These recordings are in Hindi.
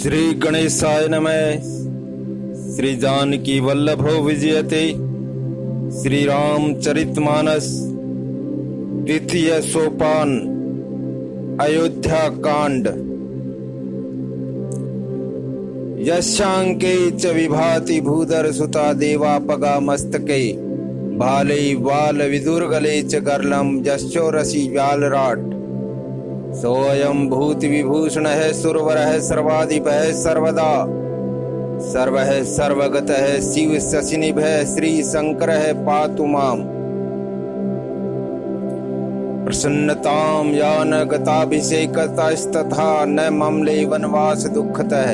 श्री गणेशाय नमः। श्री जानकी वल्लभो विजयते। श्री रामचरितमानस द्वितीय सोपान अयोध्या कांड। यशांके च विभाति भूधर सुता देवापगा मस्तके भाले वाल विदुर्गले च गर्लम यशोरसी व्यालराट। सोऽयं भूति विभूषण है सुरवर है सर्वाधिप है सर्वदा सर्व है सर्वगत है शिव शशिनिभ है श्री शंकर है पातु माम। प्रसन्नतां यान गताभिषेकतस्तथा न ममले वनवास दुःखतः।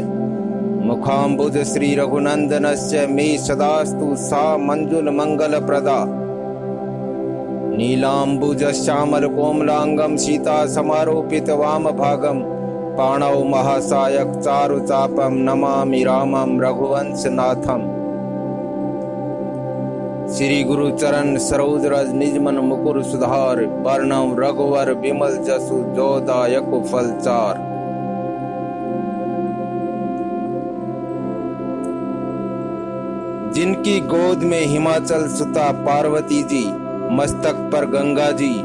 मुखाम्बुज श्री रघुनंदनस्य मे सदास्तु सा मंजुल मंगल प्रदा। नीलांबुज श्यामल कोमलांगम सीता समारोपित वाम भागम पाणौ महासायक चारु चापम नमामि रामम रघुवंश नाथम। श्री गुरु चरण सरोज रज निजमन मुकुर सुधार वर्णम रघुवर विमल जसु जोदायक फलचार। जिनकी गोद में हिमाचल सुता पार्वती जी, मस्तक पर गंगा जी,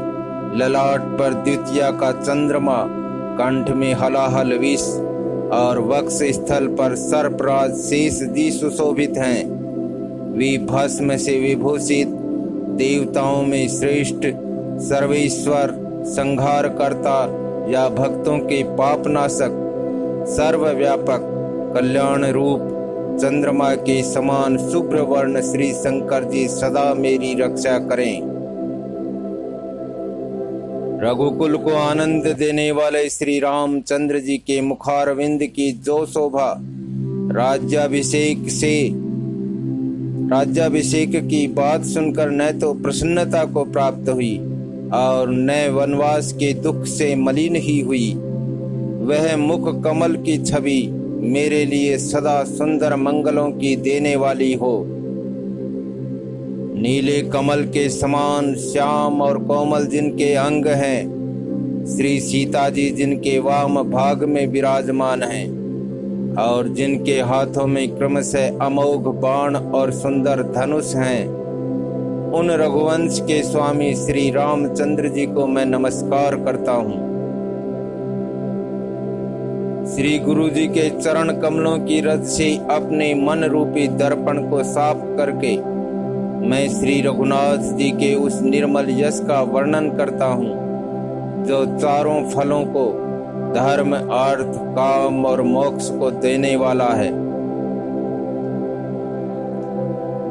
ललाट पर द्वितीया का चंद्रमा, कंठ में हलाहल विष और वक्ष स्थल पर सर्पराज शेष जी सुशोभित हैं। वे भस्म से विभूषित देवताओं में श्रेष्ठ सर्वेश्वर संहार करता या भक्तों के पापनाशक सर्वव्यापक कल्याण रूप चंद्रमा के समान शुभ्र वर्ण श्री शंकर जी सदा मेरी रक्षा करें। रघुकुल को आनंद देने वाले श्री रामचंद्र जी के मुखारविंद की जो शोभा राज्याभिषेक की बात सुनकर न तो प्रसन्नता को प्राप्त हुई और न वनवास के दुख से मलिन ही हुई। वह मुख कमल की छवि मेरे लिए सदा सुंदर मंगलों की देने वाली हो। नीले कमल के समान श्याम और कोमल जिनके अंग हैं, श्री सीता जी जिनके वाम भाग में विराजमान हैं और जिनके हाथों में क्रमशः अमोघ बाण और सुंदर धनुष हैं, उन रघुवंश के स्वामी श्री रामचंद्र जी को मैं नमस्कार करता हूँ। श्री गुरु जी के चरण कमलों की रज से अपने मन रूपी दर्पण को साफ करके मैं श्री रघुनाथ जी के उस निर्मल यश का वर्णन करता हूँ जो चारों फलों को धर्म अर्थ काम और मोक्ष को देने वाला है।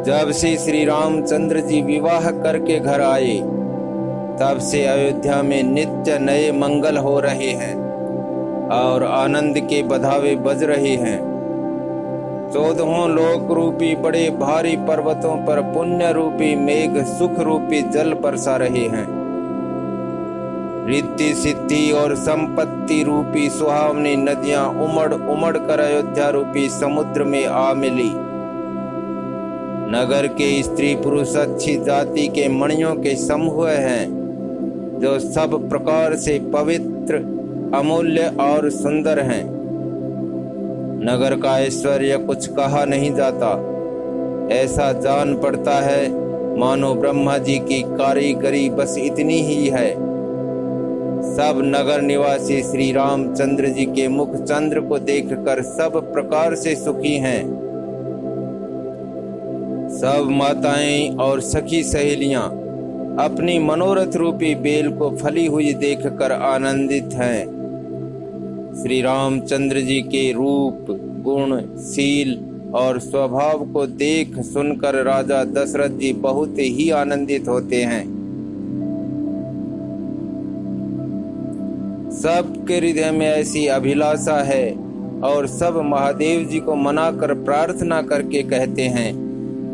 जब से श्री रामचंद्र जी विवाह करके घर आए तब से अयोध्या में नित्य नए मंगल हो रहे हैं और आनंद के बधावे बज रहे हैं। 14 लोक रूपी बड़े भारी पर्वतों पर पुण्य रूपी मेघ सुख रूपी जल बरसा रहे हैं। रिद्धि सिद्धि और संपत्ति रूपी सुहावनी नदियां उमड़ उमड़ कर अयोध्या रूपी समुद्र में आ मिली। नगर के स्त्री पुरुष अच्छी जाति के मणियों के समूह हैं जो सब प्रकार से पवित्र अमूल्य और सुंदर हैं। नगर का ऐश्वर्य कुछ कहा नहीं जाता। ऐसा जान पड़ता है मानो ब्रह्मा जी की कारीगरी बस इतनी ही है। सब नगर निवासी श्री रामचंद्र जी के मुख चंद्र को देखकर सब प्रकार से सुखी हैं। सब माताएं और सखी सहेलियां अपनी मनोरथ रूपी बेल को फली हुई देखकर आनंदित हैं। श्री रामचंद्र जी के रूप गुण शील और स्वभाव को देख सुनकर राजा दशरथ जी बहुत ही आनंदित होते हैं। सबके हृदय में ऐसी अभिलाषा है और सब महादेव जी को मनाकर प्रार्थना करके कहते हैं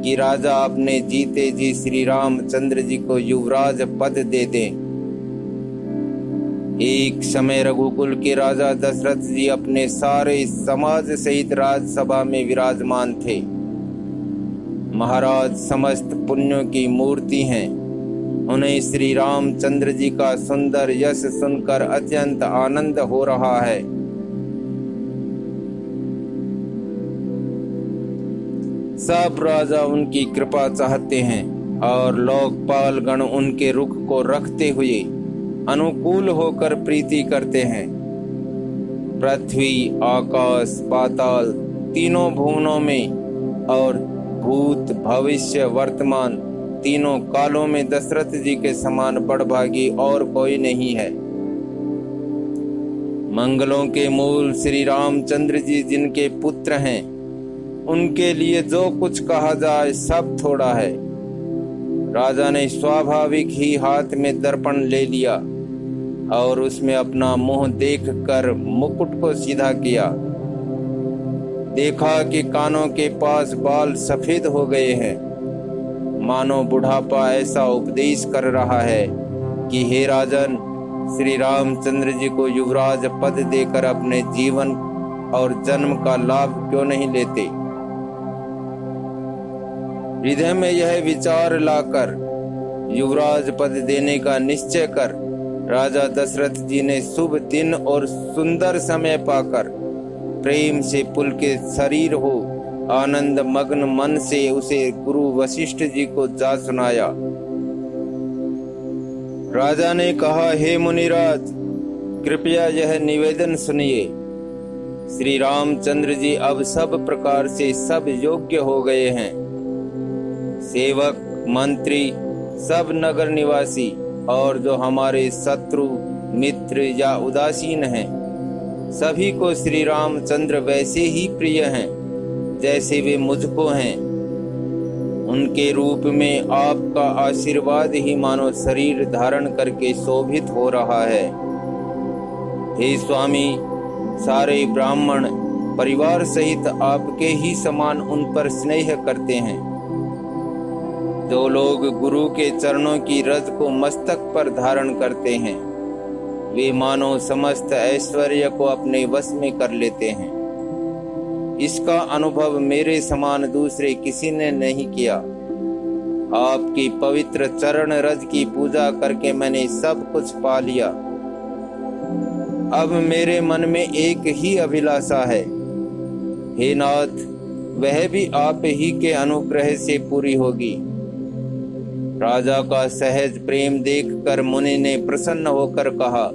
कि राजा अपने जीते जी श्री रामचंद्र जी को युवराज पद दे दें। एक समय रघुकुल के राजा दशरथ जी अपने सारे समाज सहित राजसभा में विराजमान थे। महाराज समस्त पुण्यों की मूर्ति हैं। उन्हें श्री रामचंद्र जी का सुंदर यश सुनकर अत्यंत आनंद हो रहा है। सब राजा उनकी कृपा चाहते हैं और लोकपाल गण उनके रुख को रखते हुए अनुकूल होकर प्रीति करते हैं। पृथ्वी, आकाश, पाताल तीनों भुवनों में और भूत, भविष्य, वर्तमान तीनों कालों में दशरथ जी के समान बड़भागी और कोई नहीं है। मंगलों के मूल श्री रामचंद्र जी जिनके पुत्र हैं, उनके लिए जो कुछ कहा जाए सब थोड़ा है। राजा ने स्वाभाविक ही हाथ में दर्पण ले लिया और उसमें अपना मुंह देखकर मुकुट को सीधा किया। देखा कि कानों के पास बाल सफेद हो गए हैं, मानो बुढ़ापा ऐसा उपदेश कर रहा है कि हे राजन, श्री रामचंद्र जी को युवराज पद देकर अपने जीवन और जन्म का लाभ क्यों नहीं लेते। हृदय में यह विचार लाकर युवराज पद देने का निश्चय कर राजा दशरथ जी ने शुभ दिन और सुंदर समय पाकर प्रेम से पुलकित शरीर हो आनंद मग्न मन से उसे गुरु वशिष्ठ जी को जा सुनाया। राजा ने कहा, हे मुनिराज, कृपया यह निवेदन सुनिए। श्री रामचंद्र जी अब सब प्रकार से सब योग्य हो गए हैं। सेवक, मंत्री, सब नगर निवासी और जो हमारे शत्रु, मित्र या उदासीन हैं, सभी को श्री रामचंद्र वैसे ही प्रिय हैं जैसे वे मुझको हैं। उनके रूप में आपका आशीर्वाद ही मानो शरीर धारण करके शोभित हो रहा है। हे स्वामी, सारे ब्राह्मण परिवार सहित आपके ही समान उन पर स्नेह करते हैं। जो लोग गुरु के चरणों की रज को मस्तक पर धारण करते हैं, वे मानो समस्त ऐश्वर्य को अपने वश में कर लेते हैं। इसका अनुभव मेरे समान दूसरे किसी ने नहीं किया। आपकी पवित्र चरण रज की पूजा करके मैंने सब कुछ पा लिया। अब मेरे मन में एक ही अभिलाषा है, हे नाथ, वह भी आप ही के अनुग्रह से पूरी होगी। राजा का सहज प्रेम देखकर मुनि ने प्रसन्न होकर कहा,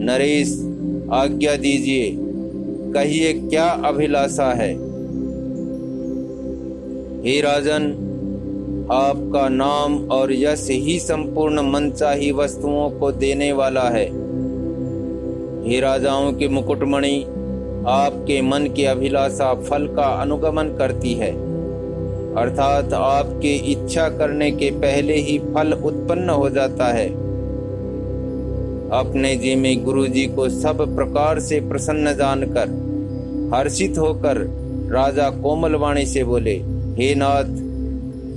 नरेश, आज्ञा दीजिए, कहिए क्या अभिलाषा है। हे राजन, आपका नाम और यश ही संपूर्ण मनचाही वस्तुओं को देने वाला है। हे राजाओं के मुकुटमणि, आपके मन की अभिलाषा फल का अनुगमन करती है, अर्थात आपके इच्छा करने के पहले ही फल उत्पन्न हो जाता है। अपने जी में गुरु जी को सब प्रकार से प्रसन्न जानकर हर्षित होकर राजा कोमल वाणी से बोले, हे नाथ,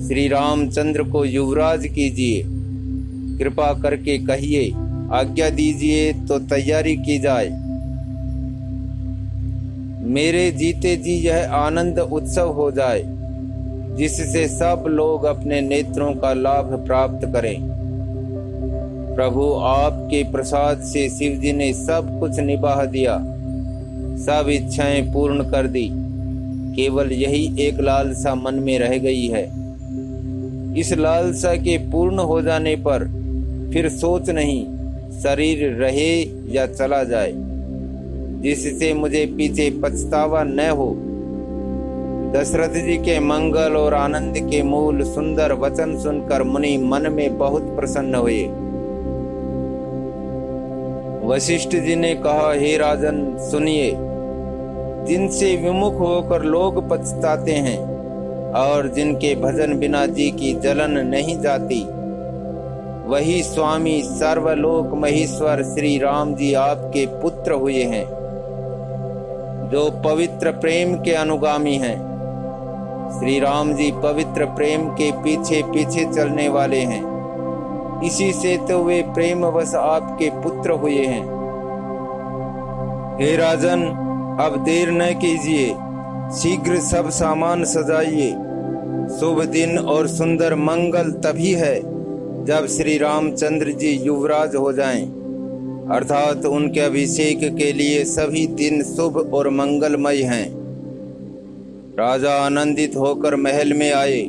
श्री रामचंद्र को युवराज कीजिए। कृपा करके कहिए, आज्ञा दीजिए तो तैयारी की जाए। मेरे जीते जी यह आनंद उत्सव हो जाए जिससे सब लोग अपने नेत्रों का लाभ प्राप्त करें। प्रभु, आपके प्रसाद से शिव जी ने सब कुछ निभा दिया, सब इच्छाएं पूर्ण कर दी। केवल यही एक लालसा मन में रह गई है। इस लालसा के पूर्ण हो जाने पर फिर सोच नहीं, शरीर रहे या चला जाए, जिससे मुझे पीछे पछतावा न हो। दशरथ जी के मंगल और आनंद के मूल सुंदर वचन सुनकर मुनि मन में बहुत प्रसन्न हुए। वशिष्ठ जी ने कहा, हे राजन, सुनिए, जिनसे विमुख होकर लोग पछताते हैं और जिनके भजन बिना जी की जलन नहीं जाती, वही स्वामी सर्वलोक महेश्वर श्री राम जी आपके पुत्र हुए हैं, जो पवित्र प्रेम के अनुगामी हैं। श्री राम जी पवित्र प्रेम के पीछे पीछे चलने वाले हैं, इसी से तो वे प्रेमवश आपके पुत्र हुए हैं। हे राजन, अब देर न कीजिए, शीघ्र सब सामान सजाइए। शुभ दिन और सुंदर मंगल तभी है जब श्री रामचंद्र जी युवराज हो जाएं, अर्थात उनके अभिषेक के लिए सभी दिन शुभ और मंगलमय हैं। राजा आनंदित होकर महल में आए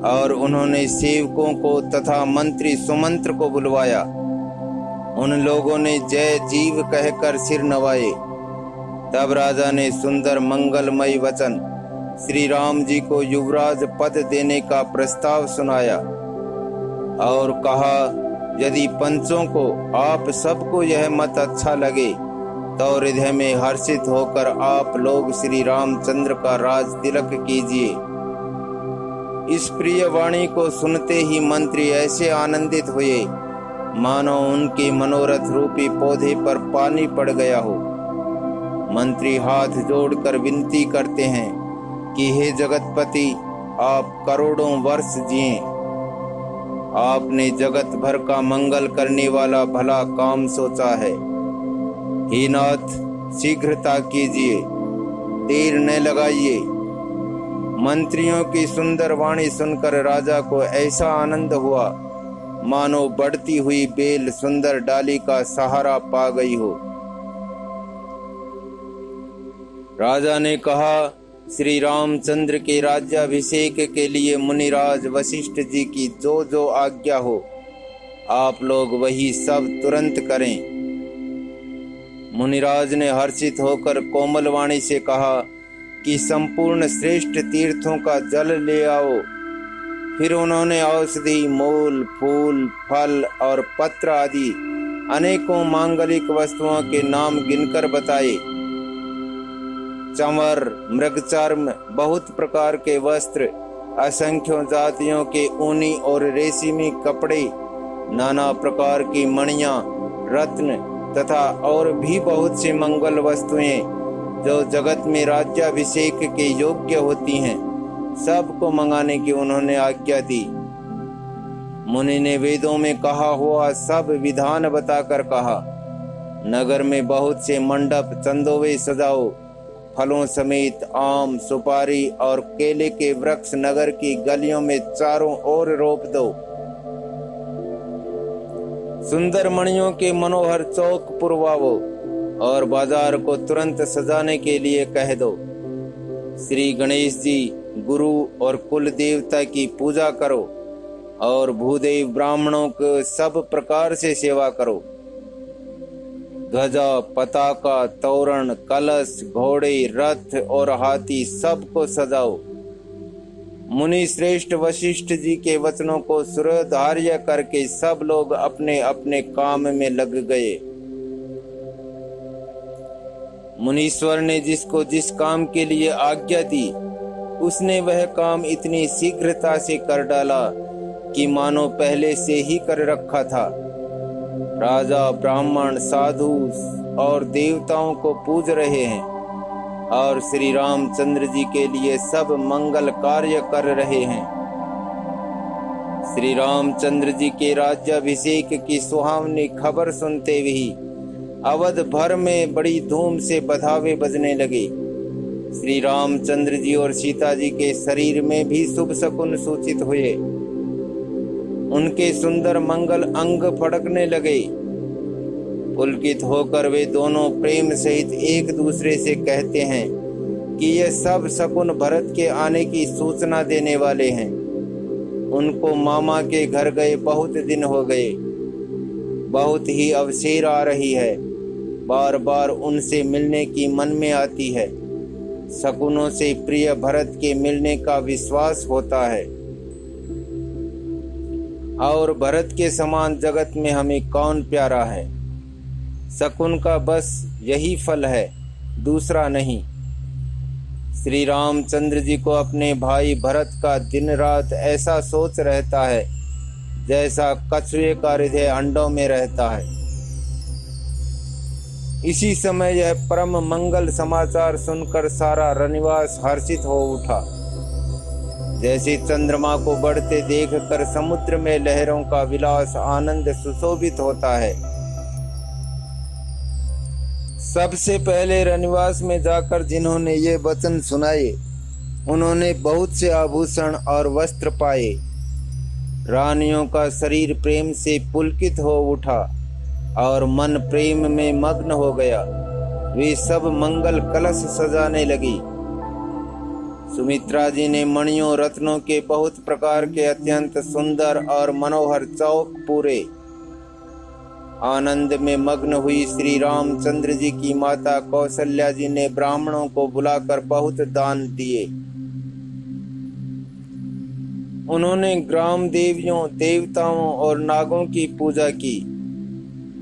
और उन्होंने सेवकों को तथा मंत्री सुमंत्र को बुलवाया। उन लोगों ने जय जीव कहकर सिर नवाए। तब राजा ने सुंदर मंगलमय वचन श्री राम जी को युवराज पद देने का प्रस्ताव सुनाया और कहा, यदि पंचों को आप सबको यह मत अच्छा लगे तो हृदय में हर्षित होकर आप लोग श्री रामचंद्र का राज तिलक कीजिए। इस प्रिय वाणी को सुनते ही मंत्री ऐसे आनंदित हुए मानो उनके मनोरथ रूपी पौधे पर पानी पड़ गया हो। मंत्री हाथ जोड़कर विनती करते हैं कि हे जगतपति, आप करोड़ों वर्ष जिए। आपने जगत भर का मंगल करने वाला भला काम सोचा है। हे नाथ, शीघ्रता कीजिए, देर न लगाइए। मंत्रियों की सुंदर वाणी सुनकर राजा को ऐसा आनंद हुआ मानो बढ़ती हुई बेल सुंदर डाली का सहारा पा गई हो। राजा ने कहा, श्री रामचंद्र के राज्याभिषेक के लिए मुनिराज वशिष्ठ जी की जो जो आज्ञा हो आप लोग वही सब तुरंत करें। मुनिराज ने हर्षित होकर कोमल वाणी से कहा कि संपूर्ण श्रेष्ठ तीर्थों का जल ले आओ। फिर उन्होंने औषधि, मूल, फूल, फल और पत्र आदि अनेकों मांगलिक वस्तुओं के नाम गिनकर बताए। चंवर, मृगचर्म, बहुत प्रकार के वस्त्र, असंख्यों जातियों के ऊनी और रेशमी कपड़े, नाना प्रकार की मणियां, रत्न तथा और भी बहुत सी मंगल वस्तुएं जो जगत में राज्याभिषेक के योग्य होती हैं, सबको मंगाने की उन्होंने आज्ञा दी। मुनि ने वेदों में कहा हुआ सब विधान बताकर कहा, नगर में बहुत से मंडप चंदोवे सजाओ, फलों समेत आम, सुपारी और केले के वृक्ष नगर की गलियों में चारों ओर रोप दो। सुंदर मणियों के मनोहर चौक पुरवाओ और बाजार को तुरंत सजाने के लिए कह दो। श्री गणेश जी, गुरु और कुल देवता की पूजा करो और भूदेव ब्राह्मणों को सब प्रकार से सेवा करो। ध्वजा, पताका, तोरण, कलश, घोड़े, रथ और हाथी सबको सजाओ। मुनि श्रेष्ठ वशिष्ठ जी के वचनों को सुरधार्य करके सब लोग अपने अपने काम में लग गए। मुनीश्वर ने जिसको जिस काम के लिए आज्ञा दी उसने वह काम इतनी शीघ्रता से कर डाला कि मानो पहले से ही कर रखा था। राजा, ब्राह्मण, साधु और देवताओं को पूज रहे हैं और श्री रामचंद्र जी के लिए सब मंगल कार्य कर रहे हैं। श्री रामचंद्र जी के राज्याभिषेक की सुहावनी खबर सुनते ही अवध भर में बड़ी धूम से बधावे बजने लगे। श्री रामचंद्र जी और सीता जी के शरीर में भी शुभ शकुन सूचित हुए। उनके सुंदर मंगल अंग फड़कने लगे। पुलकित होकर वे दोनों प्रेम सहित एक दूसरे से कहते हैं कि ये सब शकुन भरत के आने की सूचना देने वाले हैं। उनको मामा के घर गए बहुत दिन हो गए, बहुत ही अवसेर आ रही है। बार बार उनसे मिलने की मन में आती है। शकुनों से प्रिय भरत के मिलने का विश्वास होता है। और भरत के समान जगत में हमें कौन प्यारा है। शकुन का बस यही फल है, दूसरा नहीं। श्री रामचंद्र जी को अपने भाई भरत का दिन रात ऐसा सोच रहता है जैसा कछुए का हृदय अंडों में रहता है। इसी समय यह परम मंगल समाचार सुनकर सारा रनिवास हर्षित हो उठा। जैसे चंद्रमा को बढ़ते देखकर समुद्र में लहरों का विलास आनंद सुशोभित होता है। सबसे पहले रनिवास में जाकर जिन्होंने ये वचन सुनाए उन्होंने बहुत से आभूषण और वस्त्र पाए। रानियों का शरीर प्रेम से पुलकित हो उठा और मन प्रेम में मग्न हो गया। वे सब मंगल कलश सजाने लगी। सुमित्रा जी ने मणियों रत्नों के बहुत प्रकार के अत्यंत सुंदर और मनोहर चौक पूरे। आनंद में मग्न हुई श्री रामचंद्र जी की माता कौशल्या जी ने ब्राह्मणों को बुलाकर बहुत दान दिए। उन्होंने ग्राम देवियों, देवताओं और नागों की पूजा की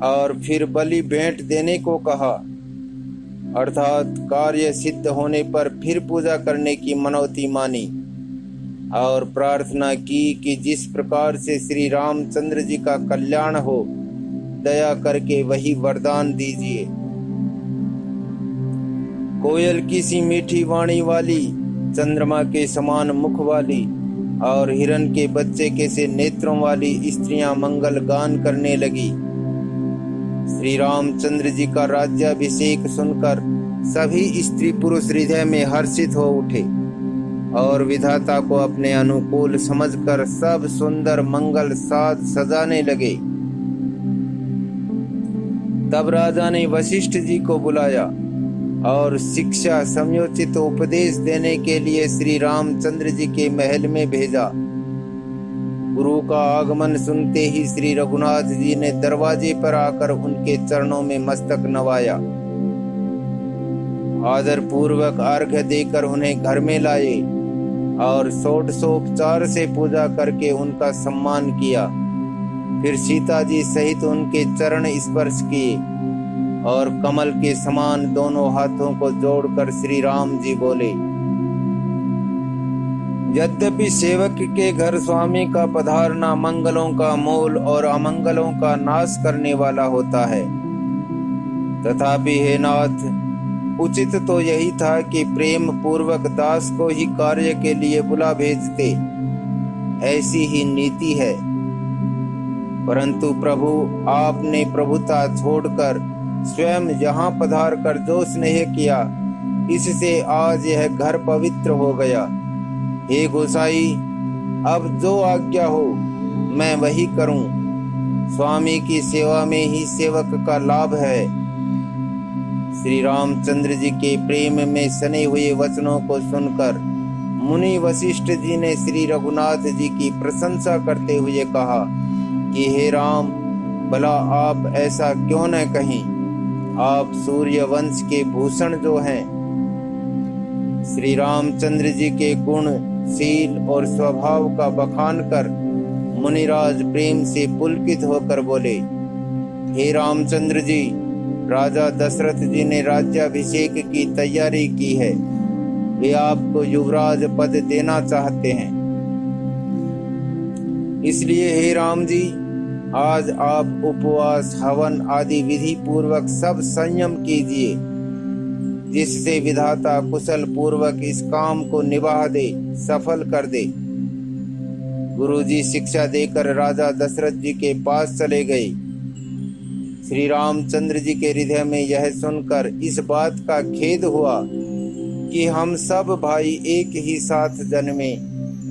और फिर बलि भेंट देने को कहा, अर्थात कार्य सिद्ध होने पर फिर पूजा करने की मनौती मानी और प्रार्थना की कि जिस प्रकार से श्री रामचंद्र जी का कल्याण हो, दया करके वही वरदान दीजिए। कोयल की सी मीठी वाणी वाली, चंद्रमा के समान मुख वाली और हिरण के बच्चे के से नेत्रों वाली स्त्रियां मंगल गान करने लगी। श्री रामचंद्र जी का राज्याभिषेक सुनकर सभी स्त्री पुरुष हृदय में हर्षित हो उठे और विधाता को अपने अनुकूल समझकर सब सुंदर मंगल साज सजाने लगे। तब राजा ने वशिष्ठ जी को बुलाया और शिक्षा समयोचित उपदेश देने के लिए श्री रामचंद्र जी के महल में भेजा। गुरु का आगमन सुनते ही श्री रघुनाथ जी ने दरवाजे पर आकर उनके चरणों में मस्तक नवाया। आदर पूर्वक अर्घ्य देकर उन्हें घर में लाए और षोडशोपचार से पूजा करके उनका सम्मान किया। फिर सीता जी सहित उनके चरण स्पर्श किए और कमल के समान दोनों हाथों को जोड़कर श्री राम जी बोले, यद्यपि सेवक के घर स्वामी का पधारना मंगलों का मूल और अमंगलों का नाश करने वाला होता है, तथापि हे नाथ, उचित तो यही था कि प्रेम पूर्वक दास को ही कार्य के लिए बुला भेजते, ऐसी ही नीति है। परंतु प्रभु, आपने प्रभुता छोड़कर स्वयं यहाँ पधार कर जो स्नेह किया, इससे आज यह घर पवित्र हो गया। हे गोसाई, अब जो आज्ञा हो मैं वही करूं। स्वामी की सेवा में ही सेवक का लाभ है। श्री रामचंद्र जी के प्रेम में सने हुए वचनों को सुनकर मुनि वशिष्ठ जी ने श्री रघुनाथ जी की प्रशंसा करते हुए कहा कि हे राम, भला आप ऐसा क्यों न कहें, आप सूर्य वंश के भूषण जो हैं। श्री रामचंद्र जी के गुण, शील और स्वभाव का बखान कर मुनिराज प्रेम से पुलकित होकर बोले, हे रामचंद्र जी, राजा दशरथ जी ने राज्याभिषेक की तैयारी की है। वे आपको युवराज पद देना चाहते हैं। इसलिए हे राम जी, आज आप उपवास, हवन आदि विधि पूर्वक सब संयम कीजिए, जिससे विधाता कुशल पूर्वक इस काम को निभा दे, सफल कर दे। गुरुजी शिक्षा देकर राजा दशरथ जी के पास चले गए। श्री रामचंद्र जी के हृदय में यह सुनकर इस बात का खेद हुआ कि हम सब भाई एक ही साथ जन्मे,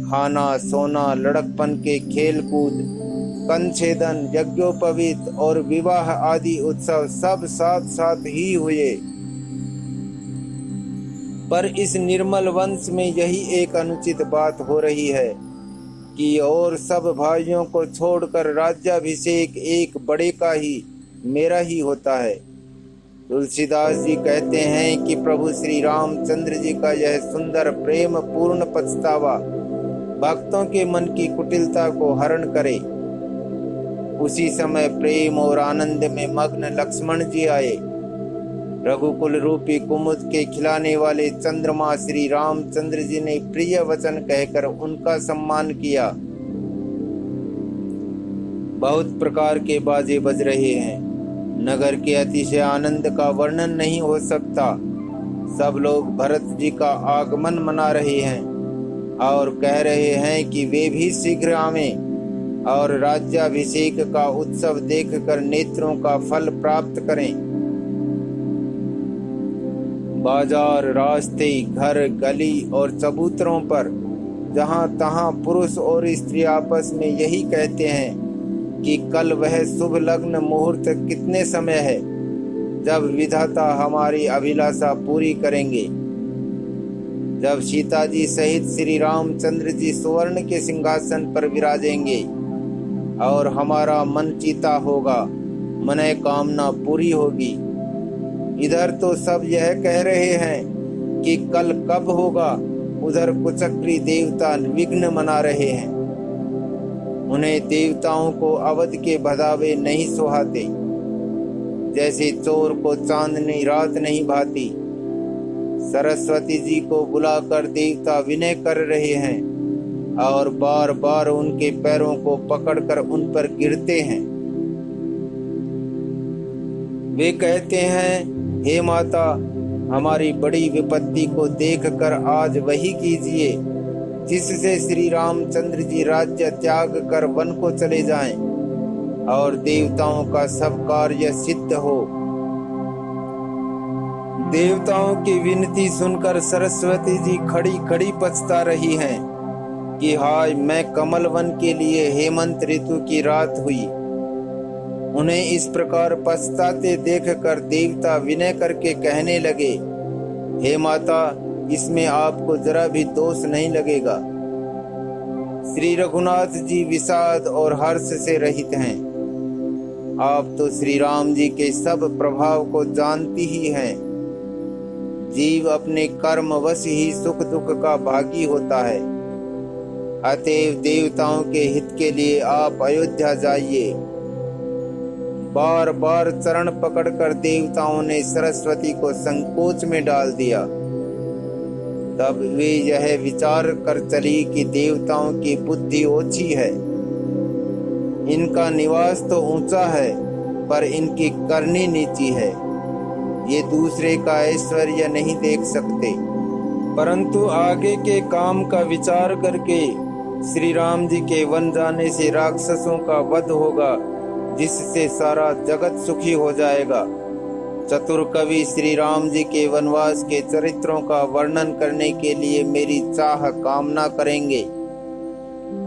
खाना सोना, लड़कपन के खेल कूद, कंछेदन, यज्ञोपवीत और विवाह आदि उत्सव सब साथ साथ ही हुए। पर इस निर्मल वंश में यही एक अनुचित बात हो रही है कि और सब भाइयों को छोड़कर राज्याभिषेक एक बड़े का ही, मेरा ही होता है। तुलसीदास जी कहते हैं कि प्रभु श्री रामचंद्र जी का यह सुंदर प्रेम पूर्ण पछतावा भक्तों के मन की कुटिलता को हरण करे। उसी समय प्रेम और आनंद में मग्न लक्ष्मण जी आए। रघुकुल रूपी कुमुद के खिलाने वाले चंद्रमा श्री रामचंद्र जी ने प्रिय वचन कहकर उनका सम्मान किया। बहुत प्रकार के बाजे बज रहे हैं। नगर के अतिशय आनंद का वर्णन नहीं हो सकता। सब लोग भरत जी का आगमन मना रहे हैं और कह रहे हैं कि वे भी शीघ्र आवें और राज्याभिषेक का उत्सव देखकर नेत्रों का फल प्राप्त करें। बाजार, रास्ते, घर, गली और चबूतरों पर जहां तहां पुरुष और स्त्री आपस में यही कहते हैं कि कल वह शुभ लग्न मुहूर्त कितने समय है जब विधाता हमारी अभिलाषा पूरी करेंगे। जब सीता जी सहित श्री रामचंद्र जी सुवर्ण के सिंहासन पर विराजेंगे और हमारा मन जीता होगा, मन कामना पूरी होगी। इधर तो सब यह कह रहे हैं कि कल कब होगा, उधर कुचक्री देवता विघ्न मना रहे हैं। उन्हें देवताओं को अवध के भदावे नहीं सुहाते, जैसे चोर को चांदनी रात नहीं भाती। सरस्वती जी को बुलाकर देवता विनय कर रहे हैं और बार बार उनके पैरों को पकड़कर उन पर गिरते हैं। वे कहते हैं, हे माता, हमारी बड़ी विपत्ति को देखकर आज वही कीजिए जिससे श्री रामचंद्र जी राज्य त्याग कर वन को चले जाएं और देवताओं का सब कार्य सिद्ध हो। देवताओं की विनती सुनकर सरस्वती जी खड़ी खड़ी पछता रही हैं कि हाय, मैं कमल वन के लिए हेमंत ऋतु की रात हुई। उन्हें इस प्रकार पछताते देखकर देवता विनय करके कहने लगे, हे माता, इसमें आपको जरा भी दोष नहीं लगेगा। श्री रघुनाथ जी विषाद और हर्ष से रहित हैं। आप तो श्री राम जी के सब प्रभाव को जानती ही हैं। जीव अपने कर्मवश ही सुख दुख का भागी होता है। अतएव देवताओं के हित के लिए आप अयोध्या जाइए। बार बार चरण पकड़कर देवताओं ने सरस्वती को संकोच में डाल दिया। तब वे यह विचार कर चली कि देवताओं की बुद्धि ओछी है। इनका निवास तो ऊंचा है, पर इनकी करनी नीची है। ये दूसरे का ऐश्वर्य नहीं देख सकते, परंतु आगे के काम का विचार करके श्री राम जी के वन जाने से राक्षसों का वध होगा, जिससे सारा जगत सुखी हो जाएगा। चतुर कवि श्री राम जी के वनवास के चरित्रों का वर्णन करने के लिए मेरी चाह कामना करेंगे।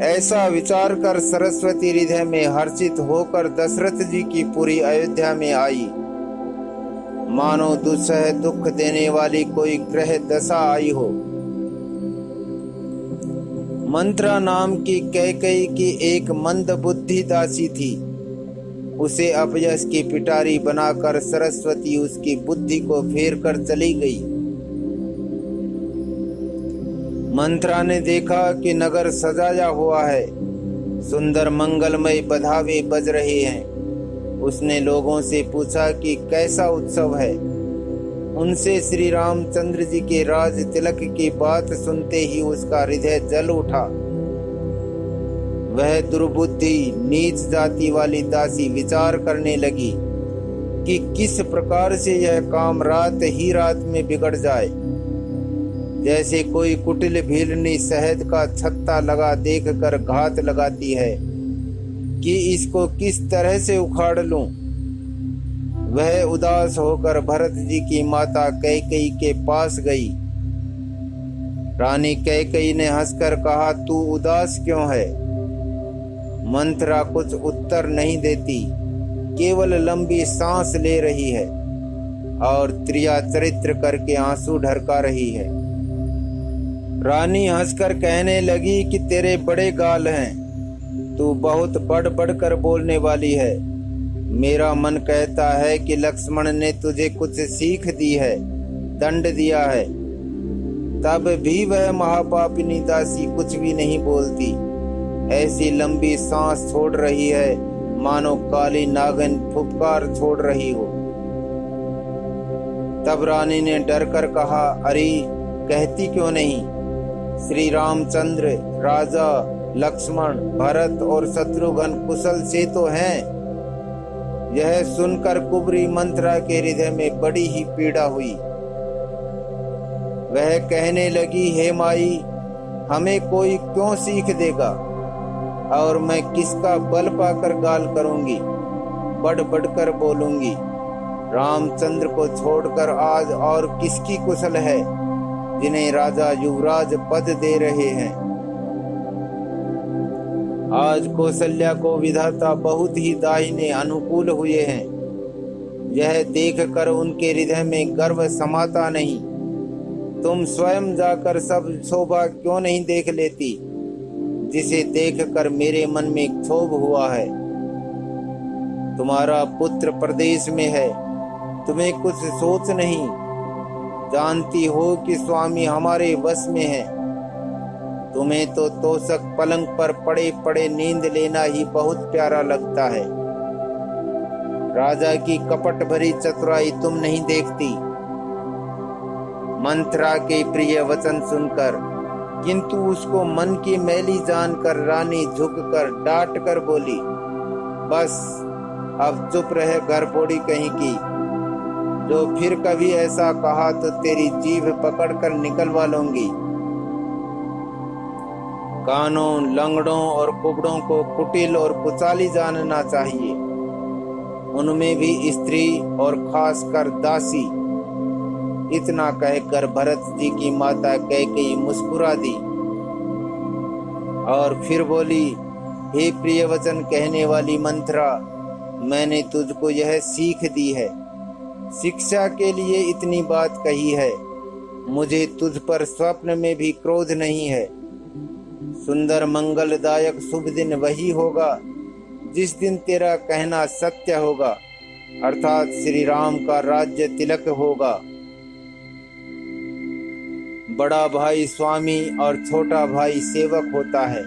ऐसा विचार कर सरस्वती हृदय में हर्षित होकर दशरथ जी की पूरी अयोध्या में आई। मानो दुस्सह दुख देने वाली कोई ग्रह दशा आई हो। मंत्रा नाम की कैकेयी की एक मंद बुद्धि दासी थी। उसे अपयश की पिटारी बनाकर सरस्वती उसकी बुद्धि को फेर कर चली गई। मंत्रा ने देखा कि नगर सजाया हुआ है, सुंदर मंगलमय बधावे बज रहे हैं। उसने लोगों से पूछा कि कैसा उत्सव है। उनसे श्री रामचंद्र जी के राज तिलक की बात सुनते ही उसका हृदय जल उठा। वह दुर्बुद्धि नीच जाति वाली दासी विचार करने लगी कि किस प्रकार से यह काम रात ही रात में बिगड़ जाए। जैसे कोई कुटिल भीलनी शहद का छत्ता लगा देखकर घात लगाती है कि इसको किस तरह से उखाड़ लूं। वह उदास होकर भरत जी की माता कैकेयी के पास गई। रानी कैकेयी ने हंसकर कहा, तू उदास क्यों है? मंत्रा कुछ उत्तर नहीं देती, केवल लंबी सांस ले रही है और त्रिया चरित्र करके आंसू ढरका रही है। रानी हंसकर कहने लगी कि तेरे बड़े गाल हैं, तू बहुत बढ़ बढ़ कर बोलने वाली है। मेरा मन कहता है कि लक्ष्मण ने तुझे कुछ सीख दी है, दंड दिया है। तब भी वह महापापिनी दासी कुछ भी नहीं बोलती, ऐसी लंबी सांस छोड़ रही है मानो काली नागिन फुफकार छोड़ रही हो। तब रानी ने डर कर कहा, अरे कहती क्यों नहीं? श्री रामचंद्र, राजा लक्ष्मण, भरत और शत्रुघ्न कुशल से तो हैं। यह सुनकर कुबरी मंत्रा के हृदय में बड़ी ही पीड़ा हुई। वह कहने लगी, हे माई, हमें कोई क्यों सीख देगा और मैं किसका बल पाकर गाल करूंगी, बढ़ बढ़कर बोलूंगी। रामचंद्र को छोड़कर आज और किसकी कुशल है जिन्हें राजा युवराज पद दे रहे हैं। आज कौशल्या को विधाता बहुत ही दाहिने अनुकूल हुए हैं। यह देखकर उनके हृदय में गर्व समाता नहीं। तुम स्वयं जाकर सब शोभा क्यों नहीं देख लेती, जिसे देखकर मेरे मन में क्षोभ हुआ है। तुम्हारा पुत्र प्रदेश में है, तुम्हें कुछ सोच नहीं। जानती हो कि स्वामी हमारे वश में है। तुम्हें तो तोषक पलंग पर पड़े पड़े नींद लेना ही बहुत प्यारा लगता है। राजा की कपट भरी चतुराई तुम नहीं देखती। मंथरा के प्रिय वचन सुनकर, किंतु उसको मन की मैली जानकर रानी झुककर डांट कर बोली, बस अब चुप रहे घरपोड़ी कहीं की। जो फिर कभी ऐसा कहा तो तेरी जीभ पकड़कर निकलवा लूंगी। कानों, लंगड़ों और कुबड़ों को कुटिल और कुचाली जानना चाहिए, उनमें भी स्त्री और खासकर दासी। इतना कहकर भरत जी की माता कैकेयी मुस्कुरा दी और फिर बोली, हे प्रिय वचन कहने वाली मंथरा, मैंने तुझको यह सीख दी है, शिक्षा के लिए इतनी बात कही है। मुझे तुझ पर स्वप्न में भी क्रोध नहीं है। सुंदर मंगलदायक शुभ दिन वही होगा जिस दिन तेरा कहना सत्य होगा, अर्थात श्री राम का राज्य तिलक होगा। बड़ा भाई स्वामी और छोटा भाई सेवक होता है।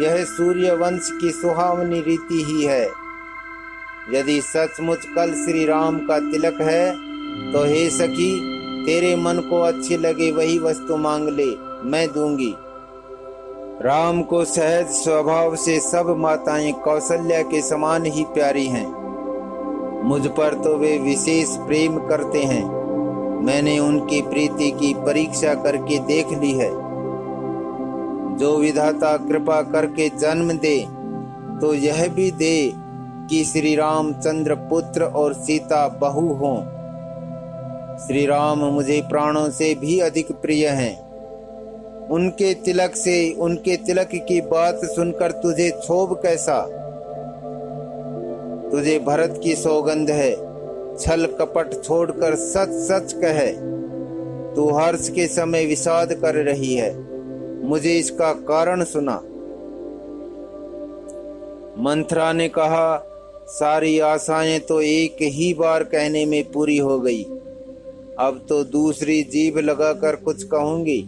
यह सूर्य वंश की सुहावनी रीति ही है। यदि सचमुच कल श्री राम का तिलक है तो हे सखी, तेरे मन को अच्छी लगे वही वस्तु मांग ले, मैं दूंगी। राम को सहज स्वभाव से सब माताएं कौशल्या के समान ही प्यारी हैं। मुझ पर तो वे विशेष प्रेम करते हैं। मैंने उनकी प्रीति की परीक्षा करके देख ली है। जो विधाता कृपा करके जन्म दे तो यह भी दे कि श्री रामचंद्र पुत्र और सीता बहू हों। श्री राम मुझे प्राणों से भी अधिक प्रिय हैं। उनके तिलक की बात सुनकर तुझे क्षोभ कैसा? तुझे भरत की सौगंध है, छल कपट छोड़कर सच सच कहे। तू हर्ष के समय विषाद कर रही है, मुझे इसका कारण सुना। मंथरा ने कहा, सारी आशाएं तो एक ही बार कहने में पूरी हो गई, अब तो दूसरी जीभ लगाकर कुछ कहूंगी।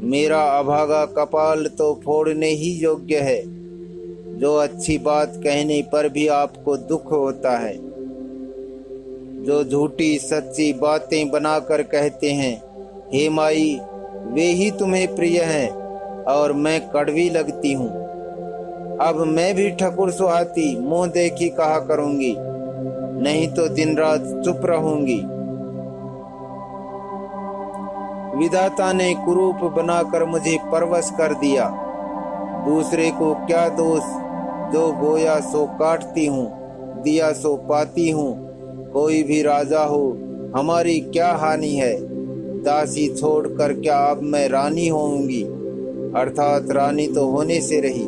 मेरा अभागा कपाल तो फोड़ने ही योग्य है। जो अच्छी बात कहने पर भी आपको दुख होता है, जो झूठी सच्ची बातें बनाकर कहते हैं, हे माई, वे ही तुम्हें प्रिय हैं और मैं कड़वी लगती हूँ। अब मैं भी ठकुर सुहाती मुंह देखी कहा करूंगी, नहीं तो दिन रात चुप रहूंगी। विधाता ने कुरूप बनाकर मुझे परवश कर दिया। दूसरे को क्या दोष, जो बोया सो काटती हूँ, दिया सो पाती हूँ। कोई भी राजा हो, हमारी क्या हानि है। दासी छोड़कर क्या अब मैं रानी होऊंगी, अर्थात रानी तो होने से रही।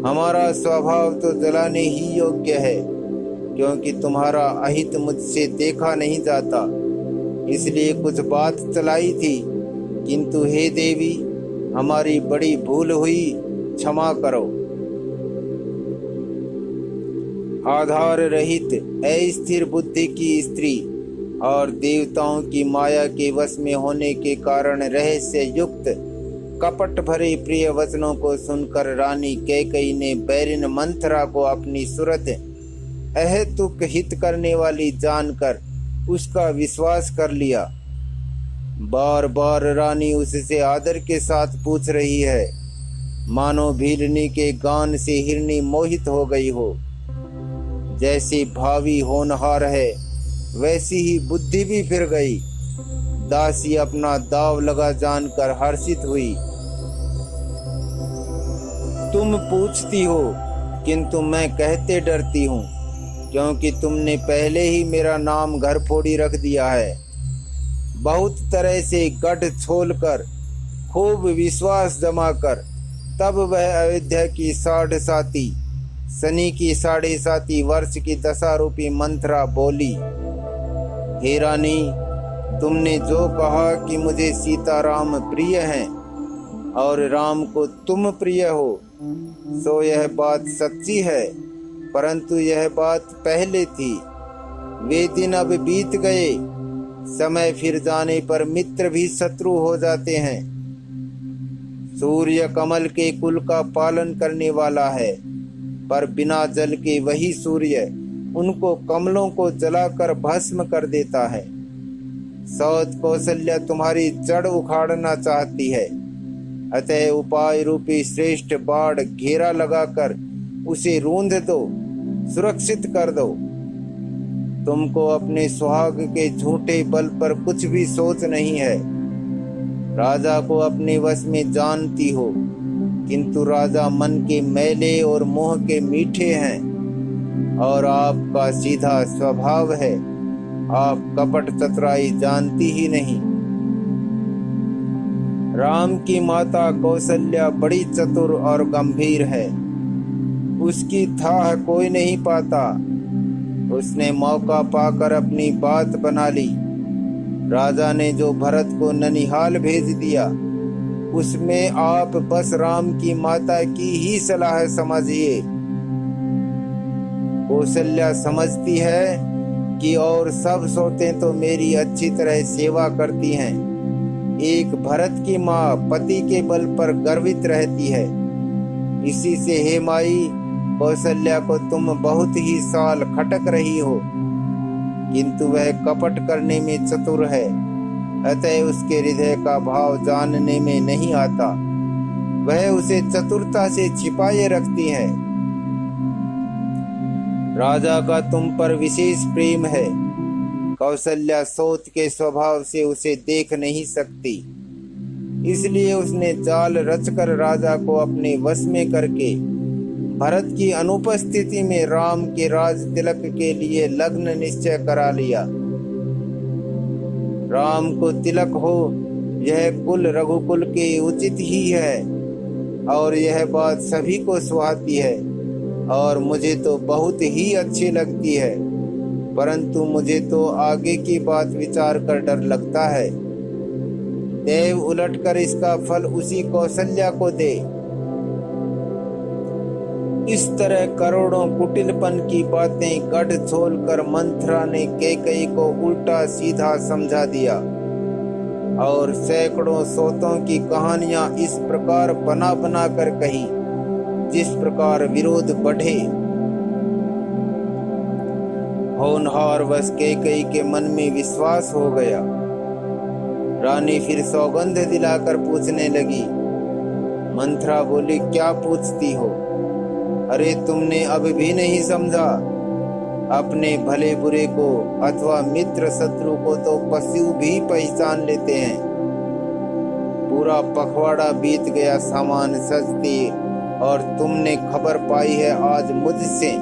हमारा स्वभाव तो जलाने ही योग्य है, क्योंकि तुम्हारा अहित मुझसे देखा नहीं जाता, इसलिए कुछ बात चलाई थी। किंतु हे देवी, हमारी बड़ी भूल हुई, क्षमा करो। आधार रहित अस्थिर बुद्धि की स्त्री और देवताओं की माया के वश में होने के कारण रहस्य युक्त कपट भरे प्रिय वचनों को सुनकर रानी कैकेयी ने बैरिन मंथरा को अपनी सूरत अहेतुक हित करने वाली जानकर उसका विश्वास कर लिया। बार बार रानी उससे आदर के साथ पूछ रही है, मानो भीलनी के गान से हिरनी मोहित हो गई हो। जैसी भावी होनहार है, वैसी ही बुद्धि भी फिर गई। दासी अपना दाव लगा जानकर हर्षित हुई। तुम पूछती हो, किंतु मैं कहते डरती हूँ, क्योंकि तुमने पहले ही मेरा नाम घरफोड़ी रख दिया है। बहुत तरह से गढ़ छोलकर, खूब विश्वास जमाकर, तब वह अयोध्या की 7.5 शनि की 7.5 वर्ष की दशा रूपी मंथरा बोली, हे रानी, तुमने जो कहा कि मुझे सीताराम प्रिय हैं और राम को तुम प्रिय हो, सो यह बात सच्ची है, परंतु यह बात पहले थी। वे दिन अब बीत गए। समय फिर जाने पर मित्र भी शत्रु हो जाते हैं। सूर्य कमल के कुल का पालन करने वाला है, पर बिना जल के वही सूर्य उनको कमलों को जलाकर भस्म कर देता है। सौत कौशल्या तुम्हारी जड़ उखाड़ना चाहती है, अतः उपाय रूपी श्रेष्ठ बाढ़ घेरा लगाकर उसे रूंध दो, सुरक्षित कर दो। तुमको अपने सुहाग के झूठे बल पर कुछ भी सोच नहीं है। राजा को अपने वश में जानती हो, किंतु राजा मन के मैले और मोह के मीठे हैं, और आपका सीधा स्वभाव है। आप कपट चतुराई जानती ही नहीं। राम की माता कौशल्या बड़ी चतुर और गंभीर है। उसकी थाह कोई नहीं पाता। उसने मौका पाकर अपनी बात बना ली। राजा ने जो भरत को ननिहाल भेज दिया, उसमें आप बस राम की माता की ही सलाह समझिए। कौशल्या समझती है कि और सब सौतें तो मेरी अच्छी तरह सेवा करती हैं। एक भरत की माँ पति के बल पर गर्वित रहती है। इसी से हे माई, कौशल्या को तुम बहुत ही साल खटक रही हो, किंतु वह कपट करने में चतुर है, अतः उसके हृदय का भाव जानने में नहीं आता। वह उसे चतुरता से छिपाए रखती है। राजा का तुम पर विशेष प्रेम है। कौशल्या सोच के स्वभाव से उसे देख नहीं सकती, इसलिए उसने जाल रचकर राजा को अपने वश में करके भरत की अनुपस्थिति में राम के राज तिलक के लिए लग्न निश्चय करा लिया। राम को तिलक हो, यह कुल रघुकुल के उचित ही है, और यह बात सभी को सुहाती है, और मुझे तो बहुत ही अच्छी लगती है। परंतु मुझे तो आगे की बात विचार कर डर लगता है। देव उलटकर इसका फल उसी कौशल्या को दे। इस तरह करोड़ों कुटिलपन की बातें गढ़ छोलकर मंथरा ने कैकेयी को उल्टा सीधा समझा दिया, और सैकड़ों सौतों की कहानियां इस प्रकार बना बना कर कही, जिस प्रकार विरोध बढ़े। होनहार वश कैकेयी के मन में विश्वास हो गया। रानी फिर सौगंध दिलाकर पूछने लगी। मंथरा बोली, क्या पूछती हो? अरे तुमने अब भी नहीं समझा? अपने भले बुरे को अथवा मित्र शत्रु को तो पशु भी पहचान लेते हैं। पूरा पखवाड़ा बीत गया सामान सजते, और तुमने खबर पाई है आज मुझसे।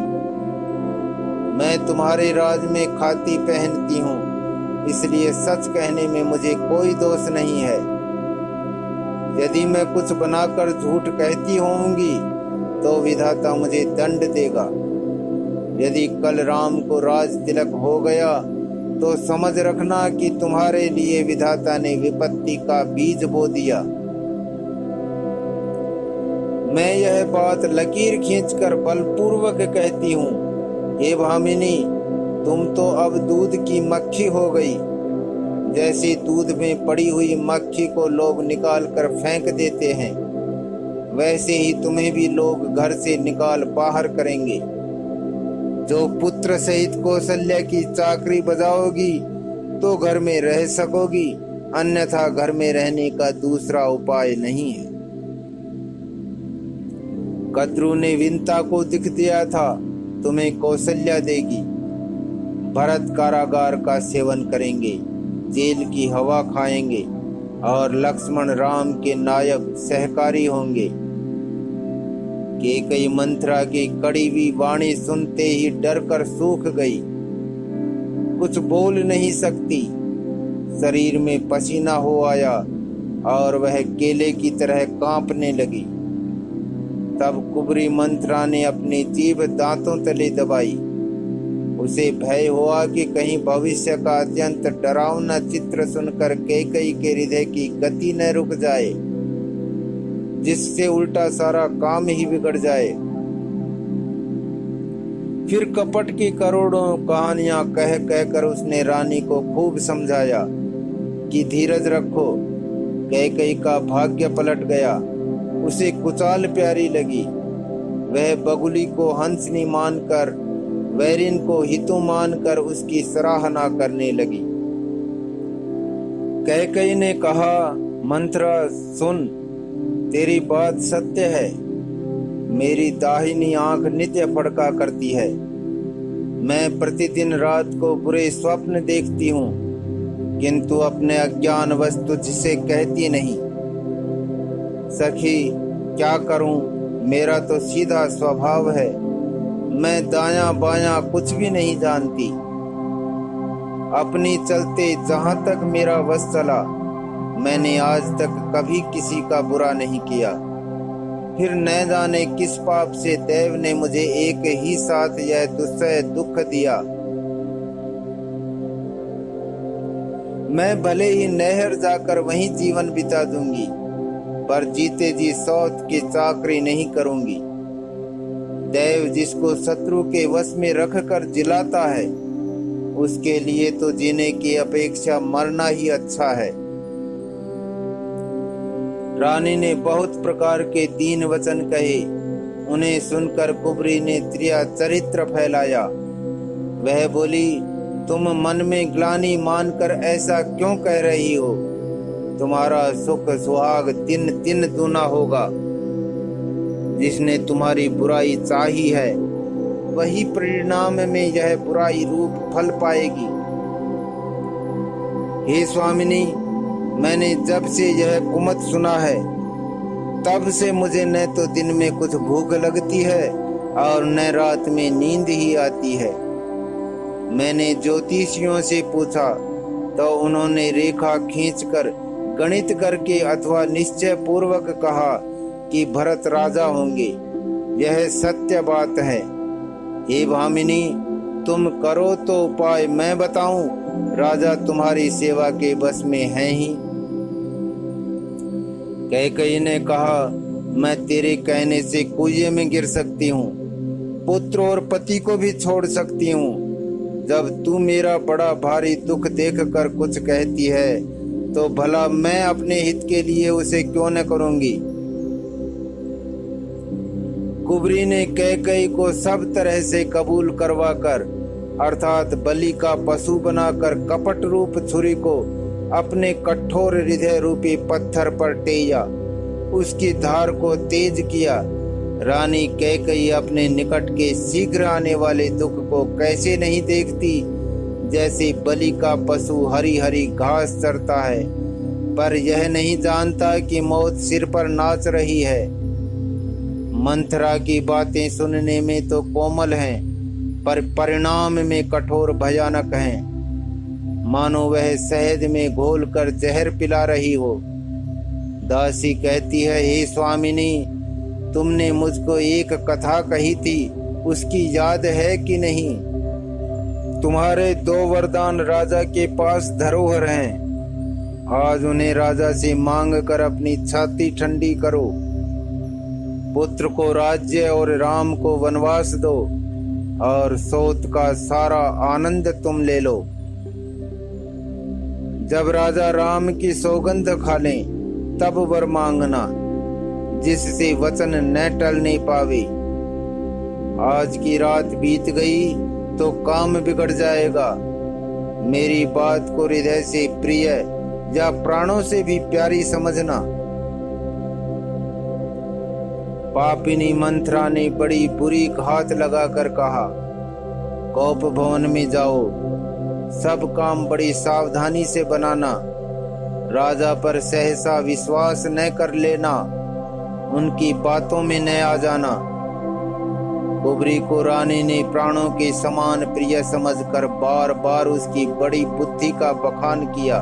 मैं तुम्हारे राज में खाती पहनती हूँ, इसलिए सच कहने में मुझे कोई दोष नहीं है। यदि मैं कुछ बनाकर झूठ कहती होंगी तो विधाता मुझे दंड देगा। यदि कल राम को राज तिलक हो गया तो समझ रखना कि तुम्हारे लिए विधाता ने विपत्ति का बीज बो दिया। मैं यह बात लकीर खींचकर बलपूर्वक कहती हूँ। हे भामिनी, तुम तो अब दूध की मक्खी हो गई। जैसे दूध में पड़ी हुई मक्खी को लोग निकाल कर फेंक देते हैं, वैसे ही तुम्हें भी लोग घर से निकाल बाहर करेंगे। जो पुत्र सहित कौशल्या की चाकरी बजाओगी तो घर में रह सकोगी, अन्यथा घर में रहने का दूसरा उपाय नहीं है। कद्रू ने विंता को दिख दिया था, तुम्हें कौशल्या देगी। भरत कारागार का सेवन करेंगे, जेल की हवा खाएंगे, और लक्ष्मण राम के नायब सहकारी होंगे। कैकेयी मंथरा की कड़ी हुई वाणी सुनते ही डर कर सूख गई। कुछ बोल नहीं सकती। शरीर में पसीना हो आया और वह केले की तरह कांपने लगी। तब कुबरी मंथरा ने अपनी जीभ दांतों तले दबाई। उसे भय हुआ कि कहीं भविष्य का अत्यंत डरावना चित्र सुनकर कैकेयी के हृदय की गति न रुक जाए, जिससे उल्टा सारा काम ही बिगड़ जाए। फिर कपट की करोड़ों कहानियां कह कहकर उसने रानी को खूब समझाया कि धीरज रखो। कैकेयी का भाग्य पलट गया। उसे कुचाल प्यारी लगी। वह बगुली को हंसनी मानकर, वैरिन को हितु मानकर उसकी सराहना करने लगी। कैकेयी ने कहा, मंथरा सुन, तेरी बात सत्य है। मेरी दाहिनी आंख नित्य फड़का करती है। मैं प्रतिदिन रात को बुरे स्वप्न देखती हूँ, किंतु अपने अज्ञान वस्तु जिसे कहती नहीं। सखी, क्या करूं? मेरा तो सीधा स्वभाव है। मैं दायां बायां कुछ भी नहीं जानती। अपनी चलते जहां तक मेरा वश चला, मैंने आज तक कभी किसी का बुरा नहीं किया। फिर न जाने किस पाप से देव ने मुझे एक ही साथ यह दुस्सह दुख दिया। मैं भले ही नहर जाकर वहीं जीवन बिता दूंगी, पर जीते जी सौत की चाकरी नहीं करूंगी। देव जिसको शत्रु के वश में रख कर जिलाता है, उसके लिए तो जीने की अपेक्षा मरना ही अच्छा है। रानी ने बहुत प्रकार के दीन वचन कहे। उन्हें सुनकर कुबरी ने त्रिया चरित्र फैलाया। वह बोली, तुम मन में ग्लानि मानकर ऐसा क्यों कह रही हो? तुम्हारा सुख सुहाग दिन दिन दूना होगा। जिसने तुम्हारी बुराई चाही है, वही परिणाम में यह बुराई रूप फल पाएगी। हे स्वामिनी, मैंने जब से यह कुमत सुना है, तब से मुझे न तो दिन में कुछ भूख लगती है और न रात में नींद ही आती है। मैंने ज्योतिषियों से पूछा तो उन्होंने रेखा खींचकर, गणित करके अथवा निश्चय पूर्वक कहा कि भरत राजा होंगे। यह सत्य बात है। हे भामिनी, तुम करो तो उपाय मैं बताऊं। राजा तुम्हारी सेवा के बस में है ही। कैकेयी ने कहा, मैं तेरे कहने से कुएं में गिर सकती हूँ, पुत्र और पति को भी छोड़ सकती हूँ। जब तू मेरा बड़ा भारी दुख देखकर कुछ कहती है, तो भला मैं अपने हित के लिए उसे क्यों न करूंगी। कुबरी ने कैकेयी को सब तरह से कबूल करवाकर, अर्थात बलि का पशु बनाकर कपट रूप छुरी को अपने कठोर हृदय रूपी पत्थर पर टेया, उसकी धार को तेज किया। रानी कैकेयी अपने निकट के शीघ्र आने वाले दुख को कैसे नहीं देखती, जैसे बलि का पशु हरी हरी घास चरता है, पर यह नहीं जानता कि मौत सिर पर नाच रही है। मंथरा की बातें सुनने में तो कोमल हैं, पर परिणाम में कठोर भयानक हैं। मानो वह शहद में घोलकर जहर पिला रही हो। दासी कहती है, हे स्वामिनी, तुमने मुझको एक कथा कही थी, उसकी याद है कि नहीं? तुम्हारे 2 वरदान राजा के पास धरोहर हैं। आज उन्हें राजा से मांग कर अपनी छाती ठंडी करो। पुत्र को राज्य और राम को वनवास दो, और सौत का सारा आनंद तुम ले लो। जब राजा राम की सौगंध खा लें, तब वर मांगना, जिससे वचन न टलने पावे। आज की रात बीत गई तो काम बिगड़ जाएगा। मेरी बात को हृदय से प्रिय या प्राणों से भी प्यारी समझना। पापिनी मंथरा ने बड़ी बुरी घात लगाकर कहा, कौप भवन में जाओ, सब काम बड़ी सावधानी से बनाना। राजा पर सहसा विश्वास न कर लेना, उनकी बातों में न आ जाना। कुबरी को रानी ने प्राणों के समान प्रिय समझकर बार बार उसकी बड़ी बुद्धि का बखान किया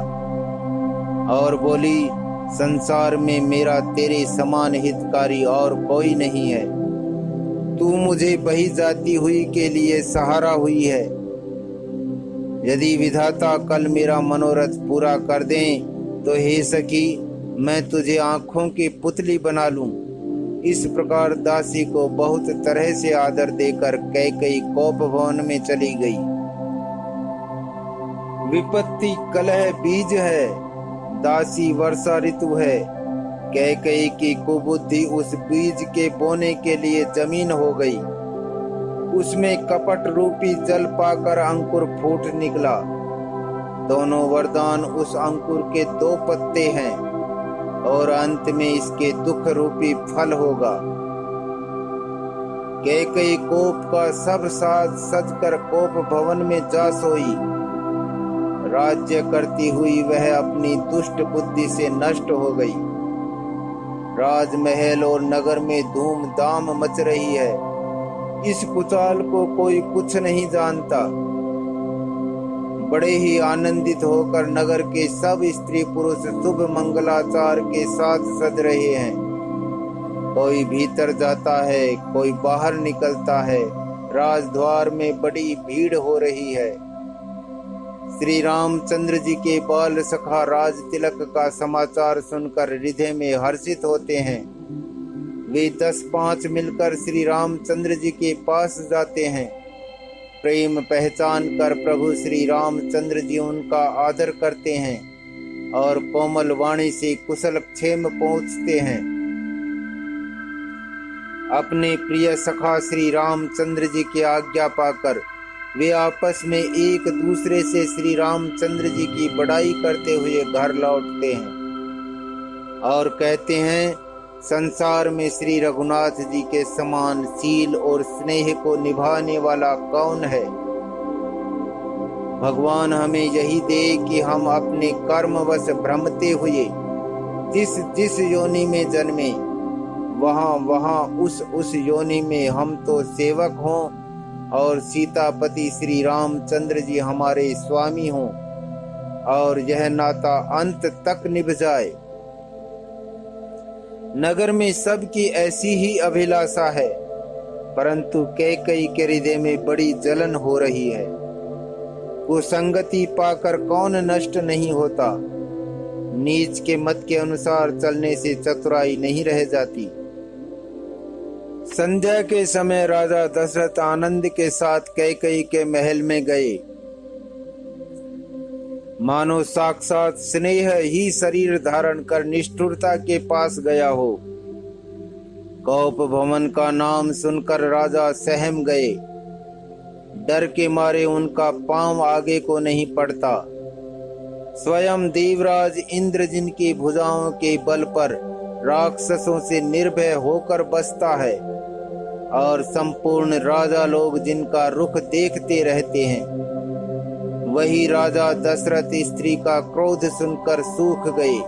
और बोली, संसार में मेरा तेरे समान हितकारी और कोई नहीं है। तू मुझे बही जाती हुई के लिए सहारा हुई है, यदि विधाता कल मेरा मनोरथ पूरा कर दें तो हे सखी, मैं तुझे आंखों की पुतली बना लूं। इस प्रकार दासी को बहुत तरह से आदर देकर कैकेयी कोप भवन में चली गई। विपत्ति कलह बीज है, दासी वर्षा ऋतु है। कैकेयी की कुबुद्धि उस बीज के बोने के लिए जमीन हो गई। उसमें कपट रूपी जल पाकर अंकुर फूट निकला। दोनों वरदान उस अंकुर के 2 पत्ते हैं और अंत में इसके दुख रूपी फल होगा। कैकेयी कोप का सब साज सजकर कोप भवन में जा सोई। राज्य करती हुई वह अपनी दुष्ट बुद्धि से नष्ट हो गई। राजमहल और नगर में धूमधाम मच रही है। इस कुचाल को कोई कुछ नहीं जानता। बड़े ही आनंदित होकर नगर के सब स्त्री पुरुष शुभ मंगलाचार के साथ सज रहे हैं। कोई भीतर जाता है, कोई बाहर निकलता है। राजद्वार में बड़ी भीड़ हो रही है। श्री रामचंद्र जी के बाल सखा राज तिलक का समाचार सुनकर हृदय में हर्षित होते हैं। वे 10-5 मिलकर श्री रामचंद्र जी के पास जाते हैं। प्रेम पहचान कर प्रभु श्री रामचंद्र जी उनका आदर करते हैं और कोमल वाणी से कुशल क्षेम पूछते हैं। अपने प्रिय सखा श्री रामचंद्र जी की आज्ञा पाकर वे आपस में एक दूसरे से श्री रामचंद्र जी की बड़ाई करते हुए घर लौटते हैं और कहते हैं, संसार में श्री रघुनाथ जी के समान शील और स्नेह को निभाने वाला कौन है। भगवान हमें यही दे कि हम अपने कर्मवश भ्रमते हुए जिस जिस योनि में जन्मे वहां उस योनि में हम तो सेवक हों और सीतापति श्री रामचंद्र जी हमारे स्वामी हों और यह नाता अंत तक निभ जाए। नगर में सबकी ऐसी ही अभिलाषा है, परंतु कैकेयी के हृदय में बड़ी जलन हो रही है। वो संगति पाकर कौन नष्ट नहीं होता। नीच के मत के अनुसार चलने से चतुराई नहीं रह जाती। संध्या के समय राजा दशरथ आनंद के साथ कैकेयी के महल में गए। मानो साक्षात स्नेह ही शरीर धारण कर निष्ठुरता के पास गया हो। कोप भवन का नाम सुनकर राजा सहम गए। डर के मारे उनका पांव आगे को नहीं पड़ता। स्वयं देवराज इंद्र जिनकी भुजाओं के बल पर राक्षसों से निर्भय होकर बसता है और संपूर्ण राजा लोग जिनका रुख देखते रहते हैं, वही राजा दशरथ स्त्री का क्रोध सुनकर सूख गए।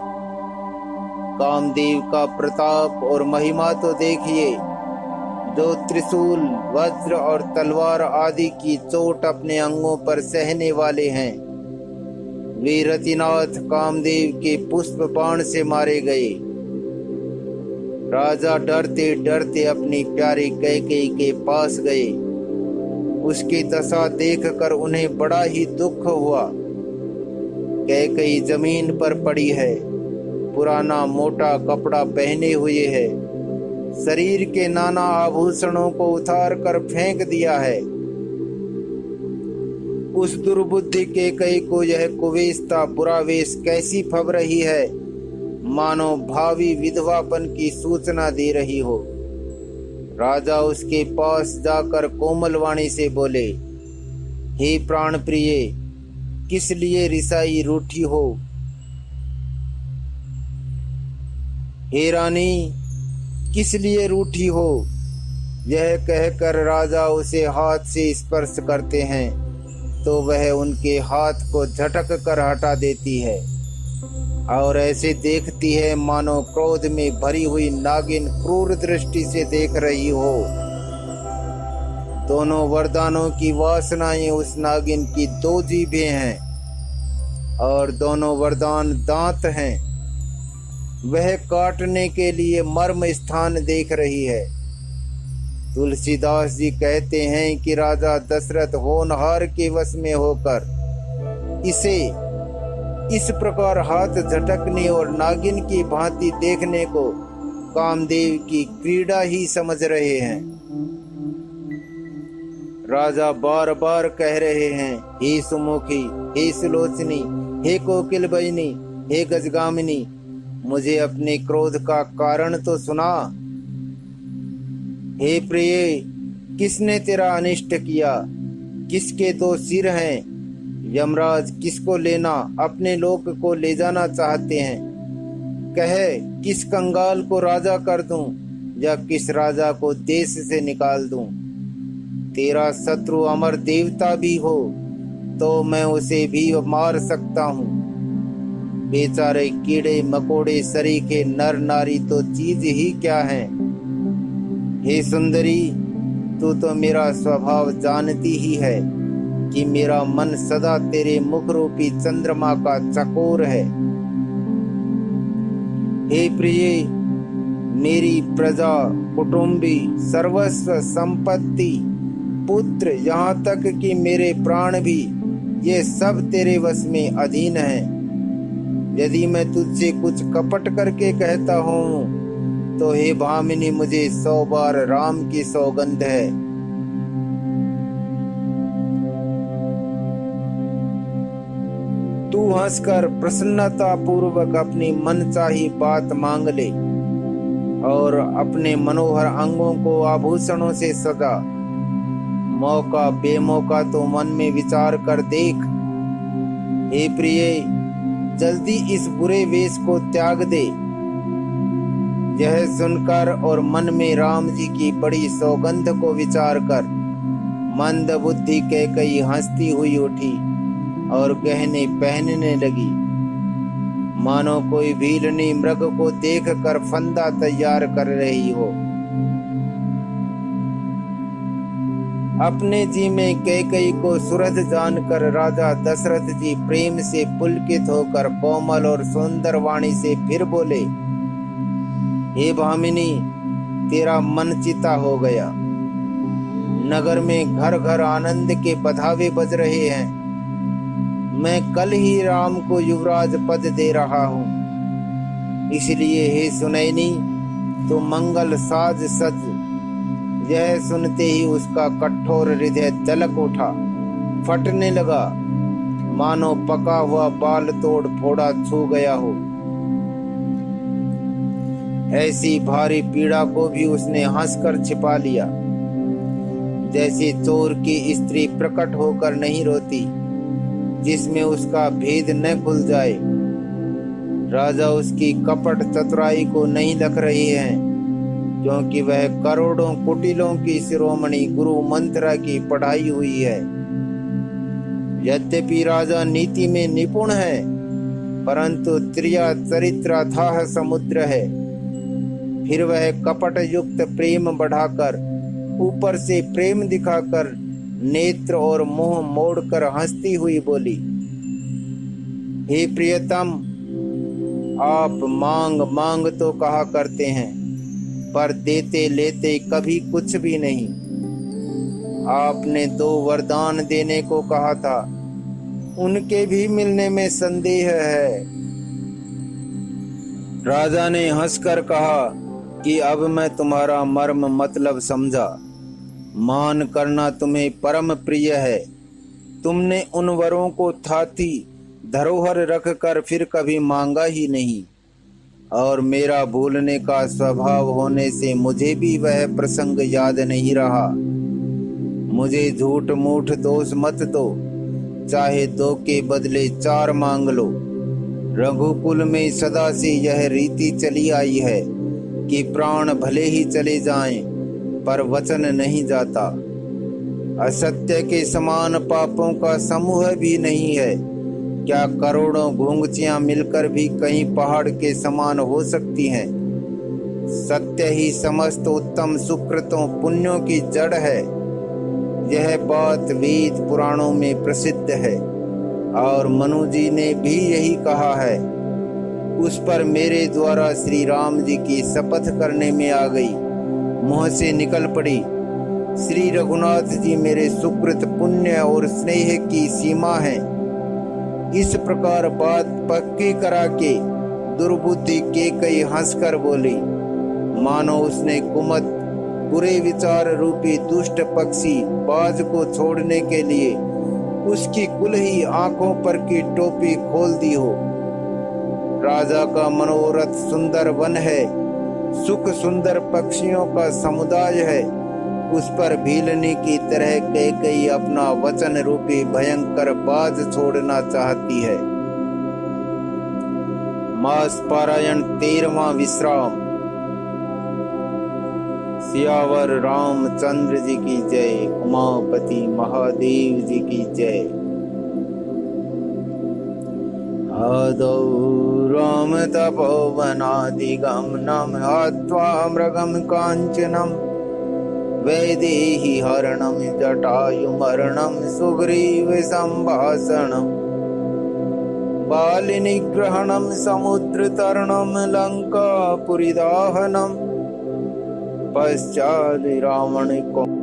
कामदेव का प्रताप और महिमा तो देखिए, जो त्रिशूल, वज्र और तलवार आदि की चोट अपने अंगों पर सहने वाले हैं, वे रतिनाथ कामदेव के पुष्प बाण से मारे गए। राजा डरते डरते अपनी प्यारी कैकेयी के पास गए। उसकी दशा देखकर उन्हें बड़ा ही दुख हुआ। कैकेयी जमीन पर पड़ी है, पुराना मोटा कपड़ा पहने हुए है, शरीर के नाना आभूषणों को उतार कर फेंक दिया है। उस दुर्बुद्धि कैकेयी को यह कुवेश्ता बुरा वेश कैसी फब रही है, मानो भावी विधवापन की सूचना दे रही हो। राजा उसके पास जाकर कोमल वाणी से बोले, हे प्राण प्रिय, किस लिए रिसाई रूठी हो? हे रानी, किस लिए रूठी हो? यह कहकर राजा उसे हाथ से स्पर्श करते हैं तो वह उनके हाथ को झटक कर हटा देती है और ऐसे देखती है मानो क्रोध में भरी हुई नागिन क्रूर दृष्टि से देख रही हो। दोनों वरदानों की वासनाएं उस नागिन की 2 जीभें हैं और दोनों वरदान दांत हैं। वह काटने के लिए मर्म स्थान देख रही है। तुलसीदास जी कहते हैं कि राजा दशरथ होनहार के वश में होकर इसे इस प्रकार हाथ झटकने और नागिन की भांति देखने को कामदेव की क्रीड़ा ही समझ रहे हैं। राजा बार बार कह रहे हैं, हे सुमुखी, हे सुलोचनी, हे कोकिल बजनी, हे गजगामिनी, मुझे अपने क्रोध का कारण तो सुना। हे प्रिय, किसने तेरा अनिष्ट किया? किसके दो सिर हैं? यमराज किसको लेना अपने लोक को ले जाना चाहते हैं? कह, किस कंगाल को राजा कर दूं या किस राजा को देश से निकाल दूं? तेरा शत्रु अमर देवता भी हो तो मैं उसे भी मार सकता हूँ। बेचारे कीड़े मकोड़े सरीखे नर नारी तो चीज ही क्या है। हे सुंदरी, तू तो मेरा स्वभाव जानती ही है कि मेरा मन सदा तेरे मुख रूपी चंद्रमा का चकोर है। हे प्रिय, मेरी प्रजा, कुटुंबी, सर्वस्व संपत्ति, पुत्र, यहाँ तक कि मेरे प्राण भी, ये सब तेरे वश में अधीन हैं। यदि मैं तुझसे कुछ कपट करके कहता हूँ तो हे भामिनी, मुझे 100 बार राम की सौगंध है। तू हंसकर प्रसन्नता पूर्वक अपनी मनचाही बात मांग ले और अपने मनोहर अंगों को आभूषणों से सजा। मौका बेमौका तो मन में विचार कर देख। हे प्रिय, जल्दी इस बुरे वेश को त्याग दे। यह सुनकर और मन में राम जी की बड़ी सौगंध को विचार कर मंद बुद्धि कैकेयी हंसती हुई उठी और गहने पहनने लगी, मानो कोई भीलनी मृग को देख कर फंदा तैयार कर रही हो। अपने जी में कैकेयी को सुरध जानकर राजा दशरथ जी प्रेम से पुलकित होकर कोमल और सुंदर वाणी से फिर बोले, हे भामिनी, तेरा मन चिता हो गया। नगर में घर घर आनंद के बधावे बज रहे हैं। मैं कल ही राम को युवराज पद दे रहा हूँ, इसलिए हे सुनैनी, तो मंगल साज सज। यह सुनते ही उसका कठोर हृदय दलक उठा, फटने लगा, मानो पका हुआ बाल तोड़ फोड़ा छू गया हो। ऐसी भारी पीड़ा को भी उसने हंसकर छिपा लिया, जैसे चोर की स्त्री प्रकट होकर नहीं रोती जिसमें उसका भेद न खुल जाए। राजा उसकी कपट चतुराई को नहीं लख रहे हैं, क्योंकि वह करोड़ों कुटिलों की शिरोमणि गुरु मंत्रा की पढ़ाई हुई है। यद्यपि राजा नीति में निपुण है, परंतु त्रिया चरित्राथाह समुद्र है। फिर वह कपट युक्त प्रेम बढ़ाकर, ऊपर से प्रेम दिखाकर नेत्र और मुंह मोड़कर हंसती हुई बोली, हे प्रियतम, आप मांग मांग तो कहा करते हैं, पर देते लेते कभी कुछ भी नहीं। आपने 2 वरदान देने को कहा था, उनके भी मिलने में संदेह है। राजा ने हंसकर कहा कि अब मैं तुम्हारा मर्म मतलब समझा। मान करना तुम्हें परम प्रिय है। तुमने उन वरों को थाती धरोहर रख कर फिर कभी मांगा ही नहीं, और मेरा भूलने का स्वभाव होने से मुझे भी वह प्रसंग याद नहीं रहा। मुझे झूठ मूठ दोष मत दो, चाहे 2 के बदले 4 मांग लो। रघुकुल में सदा से यह रीति चली आई है कि प्राण भले ही चले जाएं, पर वचन नहीं जाता। असत्य के समान पापों का समूह भी नहीं है। क्या करोड़ों घुंघचियां मिलकर भी कहीं पहाड़ के समान हो सकती हैं? सत्य ही समस्त उत्तम सुकृतों पुण्यों की जड़ है। यह बात वेद पुराणों में प्रसिद्ध है, और मनु जी ने भी यही कहा है। उस पर मेरे द्वारा श्री राम जी की शपथ करने में आ गई, मुंह से निकल पड़ी। श्री रघुनाथ जी मेरे सुकृत पुण्य और स्नेह की सीमा है। इस प्रकार बात पक्की करा के दुर्बुद्धि केकई हंसकर बोली, मानो उसने कुमत बुरे विचार रूपी दुष्ट पक्षी बाज को छोड़ने के लिए उसकी कुल्ही आंखों पर की टोपी खोल दी हो। राजा का मनोरथ सुंदर वन है, सुख सुंदर पक्षियों का समुदाय है, उस पर भीलनी की तरह कैकेयी अपना वचन रूपी भयंकर बाज छोड़ना चाहती है। मास पारायण 13वां विश्राम। सियावर रामचंद्र जी की जय, उमापति महादेव जी की जय। आदौ राम तपोवनादिगमनम् हत्वा मृगं कांचनम् वैदेही हरणं जटायुमरणं सुग्रीव संभाषणम् बालिनिग्रहणं समुद्रतरणं लंकापुरी दाहनम् पश्चात् रावण को